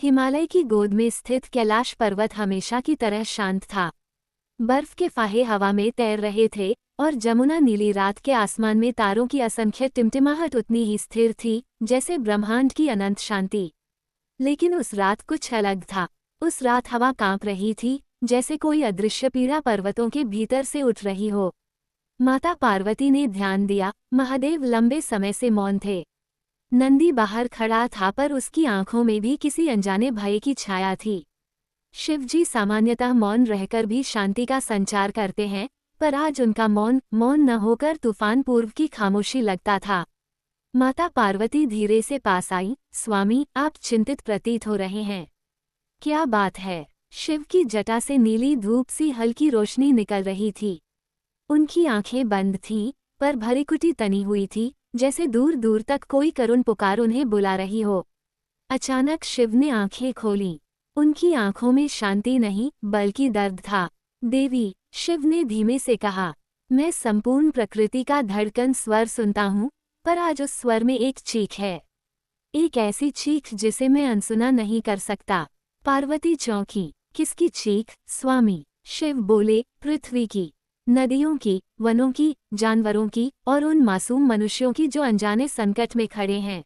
हिमालय की गोद में स्थित कैलाश पर्वत हमेशा की तरह शांत था। बर्फ के फाहे हवा में तैर रहे थे और जमुना नीली रात के आसमान में तारों की असंख्य टिमटिमाहट उतनी ही स्थिर थी जैसे ब्रह्मांड की अनंत शांति। लेकिन उस रात कुछ अलग था। उस रात हवा कांप रही थी, जैसे कोई अदृश्य पीड़ा पर्वतों के भीतर से उठ रही हो। माता पार्वती ने ध्यान दिया। महादेव लंबे समय से मौन थे। नंदी बाहर खड़ा था, पर उसकी आंखों में भी किसी अनजाने भय की छाया थी। शिवजी सामान्यतः मौन रहकर भी शांति का संचार करते हैं, पर आज उनका मौन न होकर तूफान पूर्व की खामोशी लगता था। माता पार्वती धीरे से पास आई। स्वामी, आप चिंतित प्रतीत हो रहे हैं। क्या बात है? शिव की जटा से नीली धूप सी हल्की रोशनी निकल रही थी। उनकी आंखें बंद थीं, पर भरीकुटी तनी हुई थी, जैसे दूर दूर तक कोई करुण पुकार उन्हें बुला रही हो। अचानक शिव ने आंखें खोलीं। उनकी आंखों में शांति नहीं, बल्कि दर्द था। देवी, शिव ने धीमे से कहा, मैं संपूर्ण प्रकृति का धड़कन स्वर सुनता हूँ, पर आज उस स्वर में एक चीख है। एक ऐसी चीख जिसे मैं अनसुना नहीं कर सकता। पार्वती चौंकी। किसकी चीख, स्वामी? शिव बोले, पृथ्वी की, नदियों की, वनों की, जानवरों की और उन मासूम मनुष्यों की जो अनजाने संकट में खड़े हैं।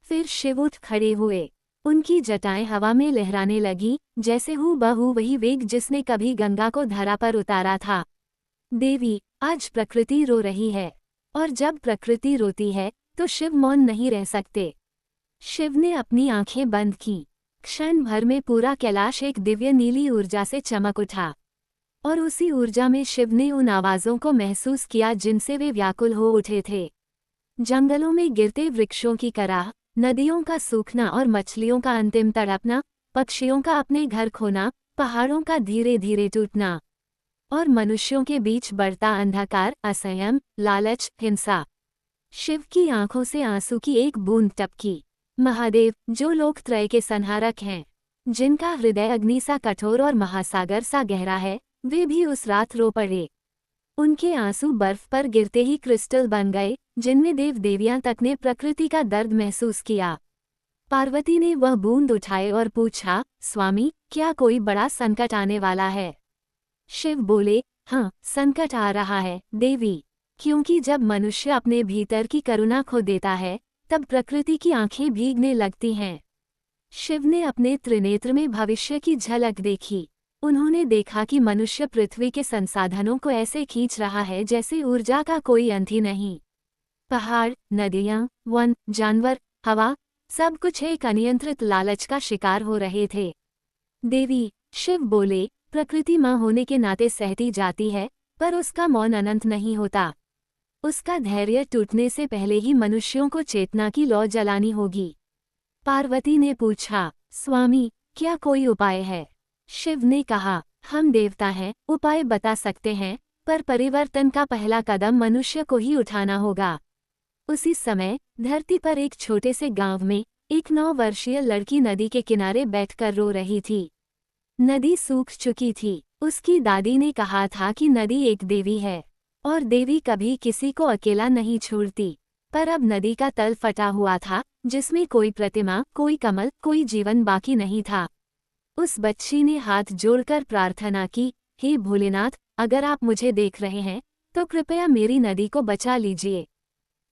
फिर शिव उठ खड़े हुए। उनकी जटाएं हवा में लहराने लगी, जैसे हूबहू वही वेग जिसने कभी गंगा को धरा पर उतारा था। देवी, आज प्रकृति रो रही है, और जब प्रकृति रोती है तो शिव मौन नहीं रह सकते। शिव ने अपनी आंखें बंद की। क्षण भर में पूरा कैलाश एक दिव्य नीली ऊर्जा से चमक उठा, और उसी ऊर्जा में शिव ने उन आवाज़ों को महसूस किया जिनसे वे व्याकुल हो उठे थे। जंगलों में गिरते वृक्षों की कराह, नदियों का सूखना और मछलियों का अंतिम तड़पना, पक्षियों का अपने घर खोना, पहाड़ों का धीरे धीरे टूटना, और मनुष्यों के बीच बढ़ता अंधकार, असंयम, लालच, हिंसा। शिव की आंखों से आंसू की एक बूंद टपकी। महादेव, जो लोक त्रय के संहारक हैं, जिनका हृदय अग्नि सा कठोर और महासागर सा गहरा है, वे भी उस रात रो पड़े। उनके आंसू बर्फ पर गिरते ही क्रिस्टल बन गए, जिनमें देव देवियां तक ने प्रकृति का दर्द महसूस किया। पार्वती ने वह बूंद उठाए और पूछा, स्वामी, क्या कोई बड़ा संकट आने वाला है? शिव बोले, हाँ, संकट आ रहा है देवी, क्योंकि जब मनुष्य अपने भीतर की करुणा खो देता है, तब प्रकृति की आंखें भीगने लगती हैं। शिव ने अपने त्रिनेत्र में भविष्य की झलक देखी। उन्होंने देखा कि मनुष्य पृथ्वी के संसाधनों को ऐसे खींच रहा है जैसे ऊर्जा का कोई अंत ही नहीं। पहाड़, नदियाँ, वन, जानवर, हवा, सब कुछ एक अनियंत्रित लालच का शिकार हो रहे थे। देवी, शिव बोले, प्रकृति माँ होने के नाते सहती जाती है, पर उसका मौन अनंत नहीं होता। उसका धैर्य टूटने से पहले ही मनुष्यों को चेतना की लौ जलानी होगी। पार्वती ने पूछा, स्वामी, क्या कोई उपाय है? शिव ने कहा, हम देवता हैं, उपाय बता सकते हैं, पर परिवर्तन का पहला कदम मनुष्य को ही उठाना होगा। उसी समय धरती पर एक छोटे से गांव में एक 9 वर्षीय लड़की नदी के किनारे बैठकर रो रही थी। नदी सूख चुकी थी। उसकी दादी ने कहा था कि नदी एक देवी है, और देवी कभी किसी को अकेला नहीं छोड़ती। पर अब नदी का तल फटा हुआ था, जिसमें कोई प्रतिमा, कोई कमल, कोई जीवन बाकी नहीं था। उस बच्ची ने हाथ जोड़कर प्रार्थना की, हे भोलेनाथ, अगर आप मुझे देख रहे हैं, तो कृपया मेरी नदी को बचा लीजिए।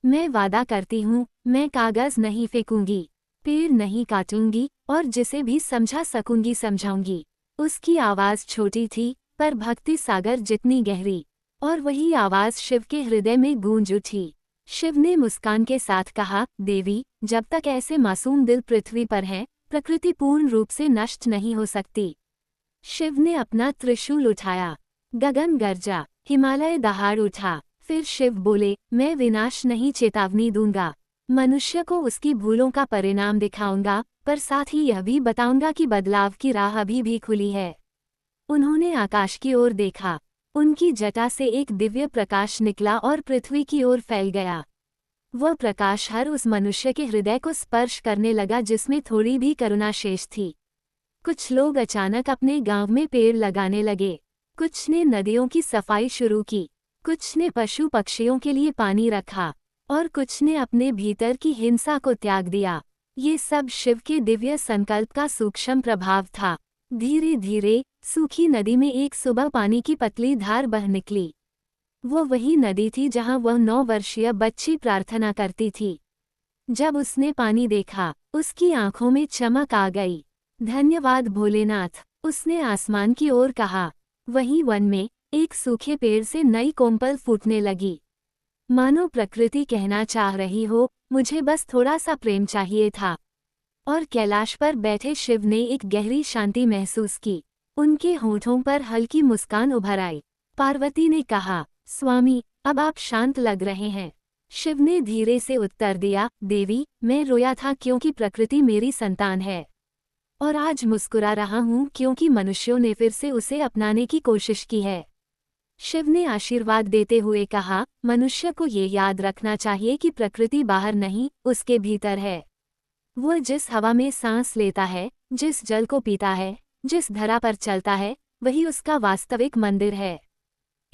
मैं वादा करती हूँ, मैं कागज नहीं फेंकूंगी, पेड़ नहीं काटूंगी, और जिसे भी समझा सकूंगी समझाऊंगी। उसकी आवाज़ छोटी थी, पर भक्ति सागर जितनी गहरी। और वही आवाज़ शिव के हृदय में गूंज उठी। शिव ने मुस्कान के साथ कहा, देवी, जब तक ऐसे मासूम दिल पृथ्वी पर हैं, प्रकृति पूर्ण रूप से नष्ट नहीं हो सकती। शिव ने अपना त्रिशूल उठाया। गगन गरजा, हिमालय दहाड़ उठा। फिर शिव बोले, मैं विनाश नहीं, चेतावनी दूंगा। मनुष्य को उसकी भूलों का परिणाम दिखाऊंगा, पर साथ ही यह भी बताऊंगा कि बदलाव की राह अभी भी खुली है। उन्होंने आकाश की ओर देखा। उनकी जटा से एक दिव्य प्रकाश निकला और पृथ्वी की ओर फैल गया। वह प्रकाश हर उस मनुष्य के हृदय को स्पर्श करने लगा जिसमें थोड़ी भी करुणा शेष थी। कुछ लोग अचानक अपने गांव में पेड़ लगाने लगे। कुछ ने नदियों की सफाई शुरू की। कुछ ने पशु पक्षियों के लिए पानी रखा, और कुछ ने अपने भीतर की हिंसा को त्याग दिया। ये सब शिव के दिव्य संकल्प का सूक्ष्म प्रभाव था। धीरे धीरे सूखी नदी में एक सुबह पानी की पतली धार बह निकली। वो वही नदी थी जहां वह 9 वर्षीय बच्ची प्रार्थना करती थी। जब उसने पानी देखा, उसकी आंखों में चमक आ गई। धन्यवाद भोलेनाथ, उसने आसमान की ओर कहा। वहीं वन में एक सूखे पेड़ से नई कोमपल फूटने लगी। मानो प्रकृति कहना चाह रही हो, मुझे बस थोड़ा सा प्रेम चाहिए था। और कैलाश पर बैठे शिव ने एक गहरी शांति महसूस की। उनके होठों पर हल्की मुस्कान उभर आई। पार्वती ने कहा, स्वामी, अब आप शांत लग रहे हैं। शिव ने धीरे से उत्तर दिया, देवी, मैं रोया था क्योंकि प्रकृति मेरी संतान है। और आज मुस्कुरा रहा हूँ क्योंकि मनुष्यों ने फिर से उसे अपनाने की कोशिश की है। शिव ने आशीर्वाद देते हुए कहा, मनुष्य को ये याद रखना चाहिए कि प्रकृति बाहर नहीं, उसके भीतर है। वो जिस हवा में सांस लेता है, जिस जल को पीता है, जिस धरा पर चलता है, वही उसका वास्तविक मंदिर है।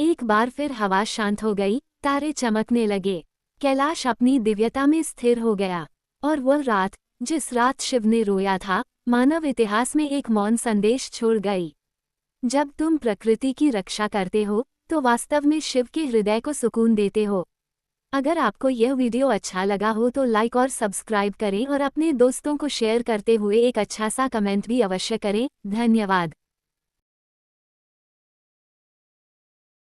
एक बार फिर हवा शांत हो गई, तारे चमकने लगे। कैलाश अपनी दिव्यता में स्थिर हो गया। और वह रात, जिस रात शिव ने रोया था, मानव इतिहास में एक मौन संदेश छोड़ गई। जब तुम प्रकृति की रक्षा करते हो, तो वास्तव में शिव के हृदय को सुकून देते हो। अगर आपको यह वीडियो अच्छा लगा हो तो लाइक और सब्सक्राइब करें और अपने दोस्तों को शेयर करते हुए एक अच्छा सा कमेंट भी अवश्य करें। धन्यवाद।